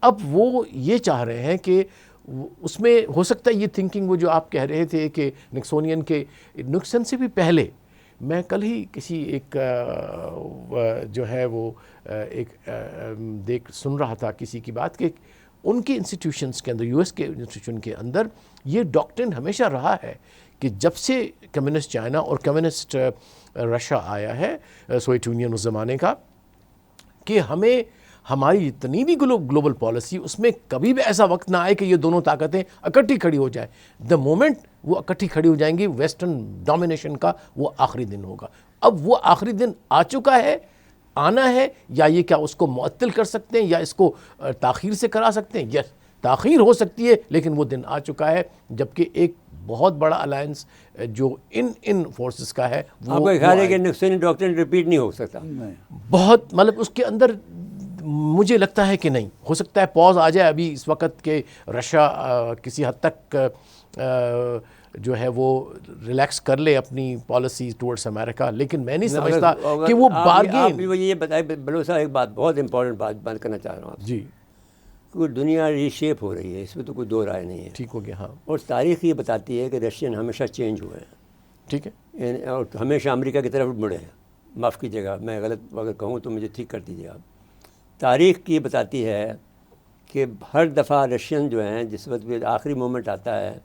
اب وہ یہ چاہ رہے ہیں کہ اس میں ہو سکتا ہے یہ تھنکنگ وہ جو آپ کہہ رہے تھے کہ نکسونین کے نکسن سے بھی پہلے، میں کل ہی کسی ایک جو ہے وہ ایک سن رہا تھا کسی کی بات کہ ان کے انسٹیٹیوشنز کے اندر، یو ایس کے انسٹیٹیوشن کے اندر یہ ڈاکٹرن ہمیشہ رہا ہے کہ جب سے کمیونسٹ چائنا اور کمیونسٹ رشیا آیا ہے، سوویت یونین اس زمانے کا، کہ ہمیں ہماری جتنی بھی گلوبل پالیسی اس میں کبھی بھی ایسا وقت نہ آئے کہ یہ دونوں طاقتیں اکٹھی کھڑی ہو جائیں. دا مومنٹ وہ اکٹھی کھڑی ہو جائیں گی، ویسٹرن ڈومینیشن کا وہ آخری دن ہوگا. اب وہ آخری دن آ چکا ہے، آنا ہے، یا یہ کیا اس کو معطل کر سکتے ہیں یا اس کو تاخیر سے کرا سکتے ہیں؟ یس، تاخیر ہو سکتی ہے لیکن وہ دن آ چکا ہے جبکہ ایک بہت بڑا الائنس جو ان فورسز کا ہے وہ، آپ کا خیال ہے کہ نکسونین ڈاکٹرن ریپیٹ نہیں ہو سکتا؟ بہت مطلب اس کے اندر مجھے لگتا ہے کہ نہیں ہو سکتا ہے. پاز آ جائے ابھی اس وقت کہ رشیا کسی حد تک جو ہے وہ ریلیکس کر لے اپنی پالیسیز ٹورڈس امریکہ، لیکن میں نہیں سمجھتا کہ وہ بارگین. آپ یہ بتائیں بلوچ صاحب، ایک بات بہت امپورٹنٹ بات کرنا چاہ رہا ہوں آپ جی. کہ دنیا ری شیپ ہو رہی ہے، اس میں تو کوئی دو رائے نہیں ہے. ٹھیک ہو گیا. ہاں. اور تاریخ یہ بتاتی ہے کہ رشین ہمیشہ چینج ہوئے ہیں. ٹھیک ہے. اور ہمیشہ امریکہ کی طرف مڑے ہیں. معاف کیجیے گا، میں غلط اگر کہوں تو مجھے ٹھیک کر دیجیے آپ. تاریخ کی بتاتی ہے کہ ہر دفعہ رشین جو ہیں، جس وقت بھی آخری مومنٹ آتا ہے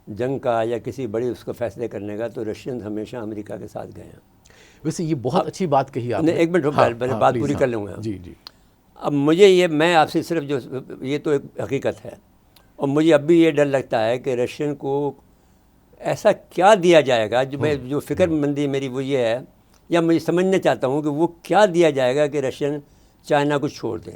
جنگ کا یا کسی بڑی اس کو فیصلے کرنے کا، تو رشین ہمیشہ امریکہ کے ساتھ گئے ہیں. ویسے یہ بہت اچھی بات کہی آپ نے. ایک منٹ بات پوری کر لوں گا. جی جی. اب مجھے میں آپ سے صرف یہ تو ایک حقیقت ہے، اور مجھے اب بھی یہ ڈر لگتا ہے کہ رشین کو ایسا کیا دیا جائے گا، جو فکر مندی میری وہ یہ ہے، یا مجھے سمجھنا چاہتا ہوں کہ وہ کیا دیا جائے گا کہ رشین چائنا کو چھوڑ دے.